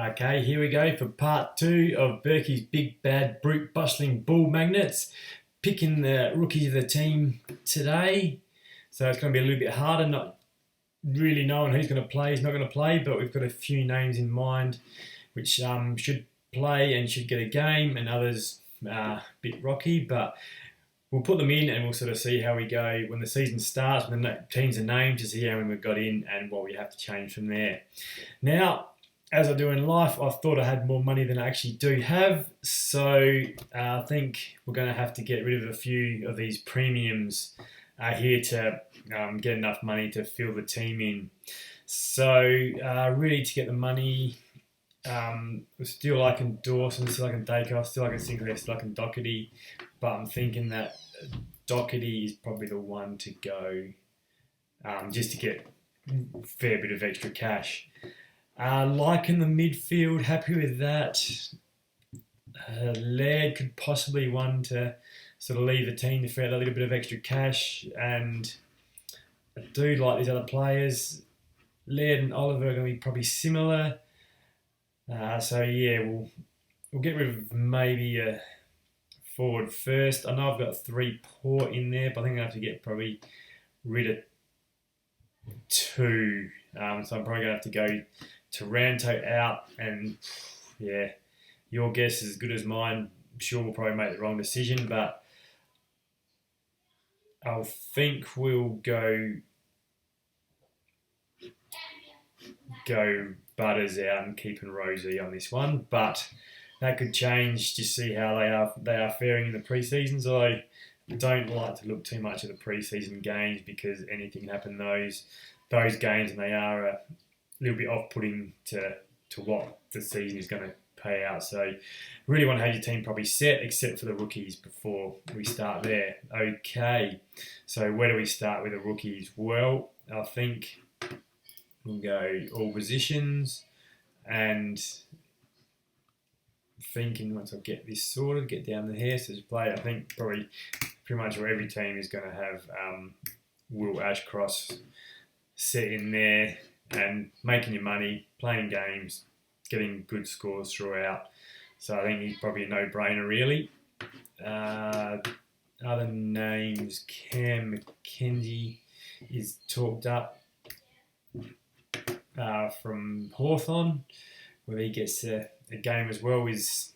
Okay, here we go for part two of Berkey's Big Bad Brute Bustling Bull Magnets. Picking the rookie of the team today. So it's going to be a little bit harder, not really knowing who's going to play, who's not going to play, but we've got a few names in mind which should play and should get a game, and others a bit rocky, but we'll put them in and we'll sort of see how we go when the season starts, when the teams are named, to see how many we've got in and what we have to change from there. Now, as I do in life, I thought I had more money than I actually do have, so I think we're going to have to get rid of a few of these premiums here to get enough money to fill the team in. So really, to get the money, still liking Dawson, still liking Dacre, still liking Sinclair, still liking Doherty, but I'm thinking that Doherty is probably the one to go, just to get a fair bit of extra cash. Liking the midfield, happy with that. Laird could possibly one to sort of leave the team to free a little bit of extra cash, and I do like these other players. Laird and Oliver are going to be probably similar. So yeah, we'll get rid of maybe a forward first. I know I've got 3 poor in there, but I think I have to get probably rid of 2. So I'm probably going to have to go Taranto out, and yeah, your guess is as good as mine. I'm sure we'll probably make the wrong decision, but I think we'll go Butters out and keeping Rosie on this one, but that could change. Just see how they are faring in the pre-seasons. I don't like to look too much at the pre-season games because anything can happen those games, and they are a little bit off-putting to what the season is going to pay out. So really want to have your team probably set, except for the rookies, before we start there. Okay, so where do we start with the rookies? Well, I think we'll go all positions, and thinking once I get this sorted, get down the hair to play, I think probably pretty much where every team is going to have Will Ashcross set in there and making your money, playing games, getting good scores throughout. So I think he's probably a no-brainer, really. Other names, Cam McKenzie is talked up from Hawthorn, whether he gets a game as well is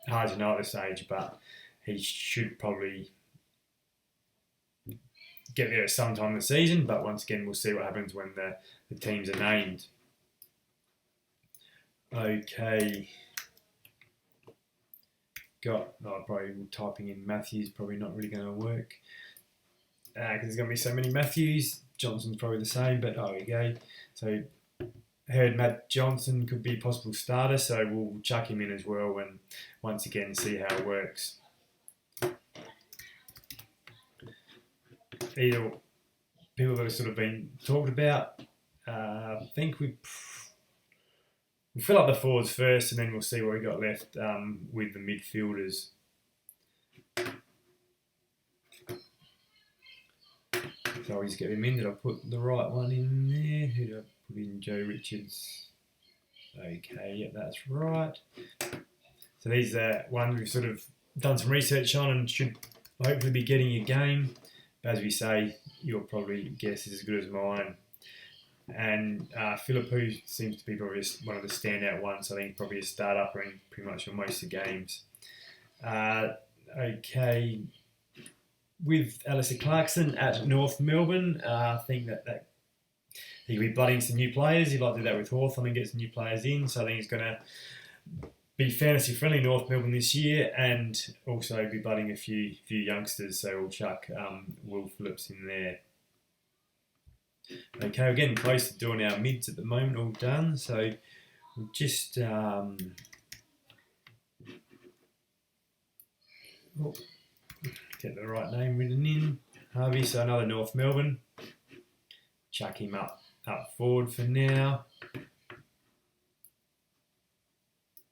hard to know at this stage, but he should probably get there at some time in the season. But once again, we'll see what happens when the teams are named. Okay. Probably typing in Matthews, probably not really going to work because there's going to be so many Matthews. Johnson's probably the same, but there we go. So heard Matt Johnson could be a possible starter, so we'll chuck him in as well and once again see how it works. Either people that have sort of been talked about, I think we'll fill up the forwards first, and then we'll see what we got left with the midfielders. So I'll just get him in. Did I put the right one in there? Who did I put in? Joe Richards. Okay, yeah, that's right. So these are ones we've sort of done some research on and should hopefully be getting a game. But as we say, your probably guess is as good as mine. And Philippou seems to be probably one of the standout ones. I think probably a start-upper in pretty much on most of the games. Okay, with Alistair Clarkson at North Melbourne, I think that he could be blooding some new players. He'd like to do that with Hawthorn and get some new players in. So I think he's going to be fantasy friendly North Melbourne this year, and also be blooding a few youngsters. So we'll chuck Will Phillips in there. Okay, we're getting close to doing our mids at the moment, all done. So we'll just get the right name written in. Harvey, so another North Melbourne. Chuck him up forward for now.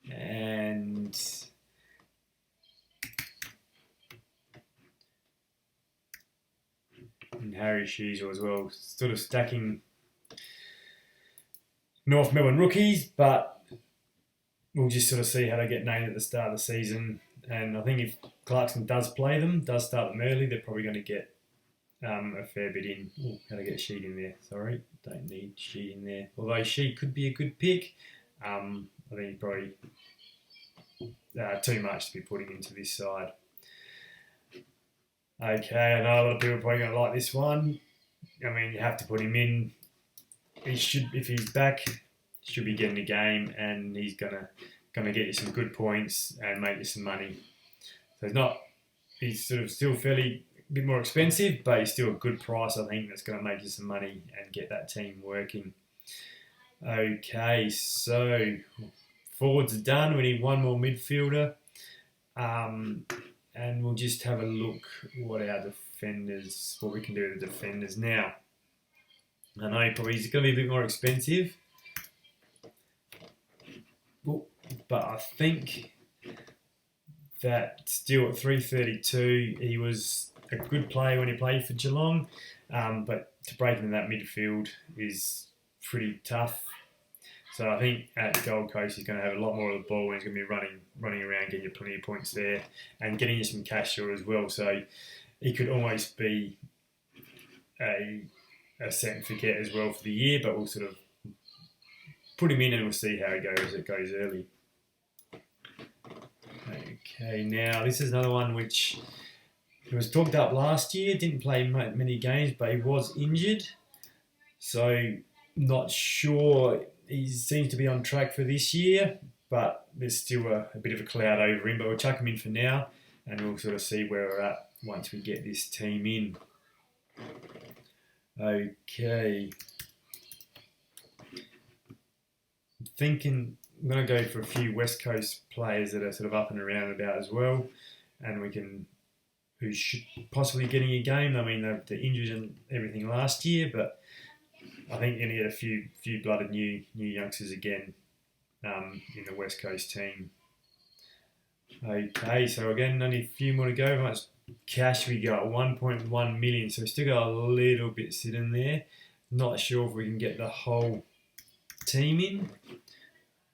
And Harry Sheasel as well, sort of stacking North Melbourne rookies, but we'll just sort of see how they get named at the start of the season. And I think if Clarkson does play them, does start them early, they're probably going to get a fair bit in. Oh, how to get Sheed in there? Sorry, don't need Sheed in there. Although Sheed could be a good pick, I think probably too much to be putting into this side. Okay, I know a lot of people are probably going to like this one. I mean, you have to put him in. He should, if he's back, should be getting a game, and he's gonna get you some good points and make you some money. So he's sort of still fairly a bit more expensive, but he's still a good price. I think that's going to make you some money and get that team working. Okay, so forwards are done. We need one more midfielder, and we'll just have a look what we can do with the defenders now. I know probably he's going to be a bit more expensive, but I think that still at 332, he was a good player when he played for Geelong, but to break into that midfield is pretty tough. So I think at Gold Coast he's going to have a lot more of the ball and he's going to be running around, getting you plenty of points there and getting you some cash short as well. So he could almost be a set and forget as well for the year, but we'll sort of put him in and we'll see how it goes early. Okay, now this is another one which was talked up last year, didn't play many games, but he was injured. So not sure, he seems to be on track for this year, but there's still a bit of a cloud over him, but we'll chuck him in for now and we'll sort of see where we're at once we get this team in. Okay. I'm going to go for a few West Coast players that are sort of up and around about as well, and who should possibly getting a game. I mean, the injuries and everything last year, but I think you're going to get a few blooded new youngsters again in the West Coast team. Okay, so again, only a few more to go. How much cash we got? 1.1 million. So we still got a little bit sitting there. Not sure if we can get the whole team in.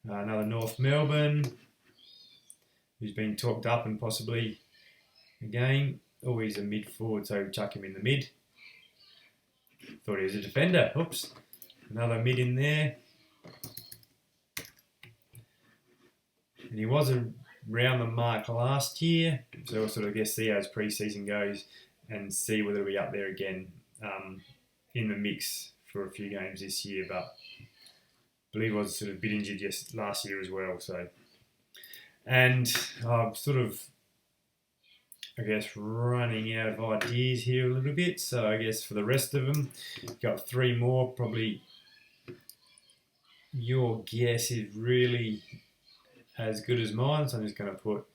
Another North Melbourne, who's been talked up and possibly again. Oh, he's a mid forward, so chuck him in the mid. Thought he was a defender. Oops. Another mid in there. And he was around the mark last year, so we'll sort of see how his pre-season goes and see whether we're up there again in the mix for a few games this year. But I believe I was sort of a bit injured last year as well. So, and I'm sort of, I guess, running out of ideas here a little bit. So I guess for the rest of them, got three more. Probably your guess is really as good as mine. So I'm just going to put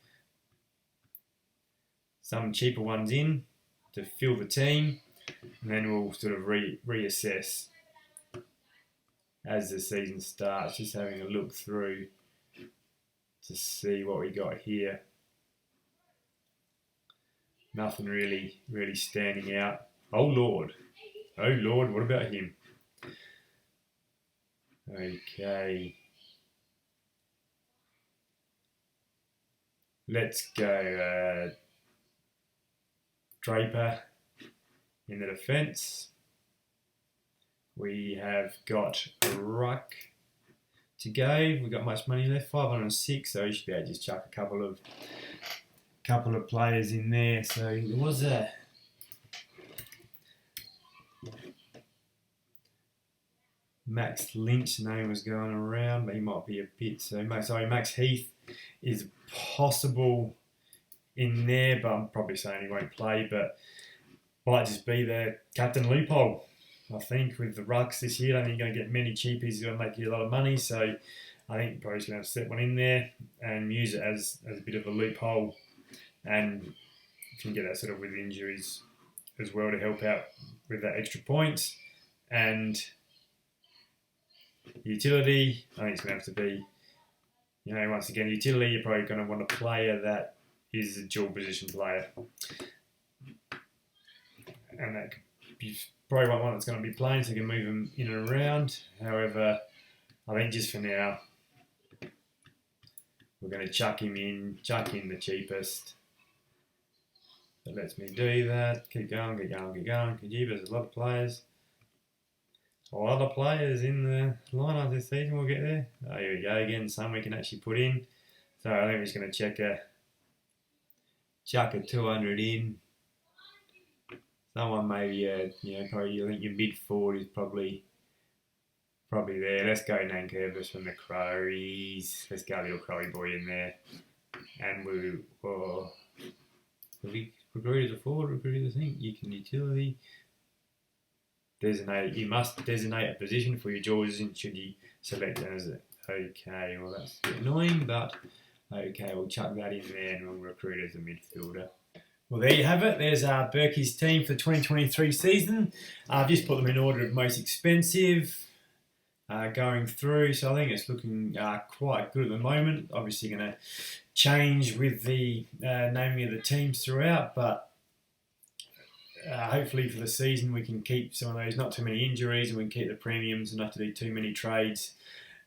some cheaper ones in to fill the team, and then we'll sort of reassess as the season starts. Just having a look through to see what we got here. Nothing really standing out. Oh Lord, what about him? Okay. Let's go Draper in the defence. We have got a ruck to go. We've got much money left, 506, so you should be able to just chuck a couple of players in there. So there was a Max Lynch name was going around, but he might be a bit. So Max Heath is possible in there, but I'm probably saying he won't play, but might just be the captain loophole. I think with the rucks this year, I don't think you're going to get many cheapies. He's going to make you a lot of money, so I think you're probably just going to have to set one in there and use it as a bit of a loophole. And you can get that sort of with injuries as well to help out with that extra points. And utility, I think it's going to have to be, once again, utility, you're probably going to want a player that is a dual position player. And that you probably want one that's going to be playing so you can move them in and around. However, I think just for now, We're going to chuck in the cheapest. That lets me do that. Keep going. There's a lot of players. A lot of players in the lineup this season. We'll get there. Oh, here we go again. Some we can actually put in. So I think we're just going to chuck a 200 in. Someone maybe, probably I think your mid forward is probably there. Let's go Nankervis from the Crowies. Let's go little Crowy boy in there. And we recruit as a forward, recruit as a thing. You can utility. Designate. You must designate a position for your jaws should you select it as okay. Well, that's a bit annoying, but okay, we'll chuck that in there and we'll recruit as a midfielder. Well, there you have it. There's Berkey's team for the 2023 season. I've just put them in order of most expensive going through. So I think it's looking quite good at the moment. Obviously going to change with the naming of the teams throughout, but hopefully for the season we can keep some of those, not too many injuries, and we can keep the premiums and not to do too many trades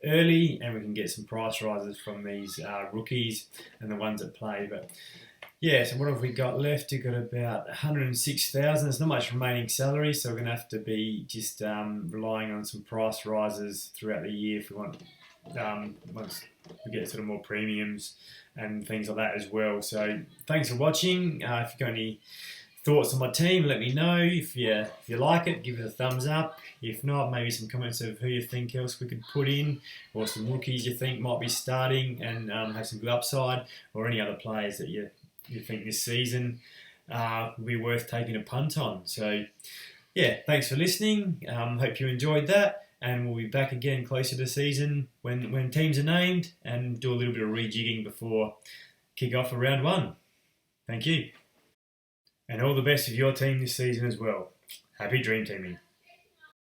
early, and we can get some price rises from these rookies and the ones that play. But yeah, so what have we got left? We've got about 106,000. There's not much remaining salary, so we're going to have to be just relying on some price rises throughout the year if we want, once we get sort of more premiums and things like that as well. So thanks for watching. If you've got any thoughts on my team, let me know. If you like it, give it a thumbs up. If not, maybe some comments of who you think else we could put in, or some rookies you think might be starting and have some good upside, or any other players that you think this season will be worth taking a punt on. So yeah, thanks for listening. Hope you enjoyed that, and we'll be back again closer to season when teams are named, and do a little bit of rejigging before kick off for round 1. Thank you. And all the best of your team this season as well. Happy dream teaming.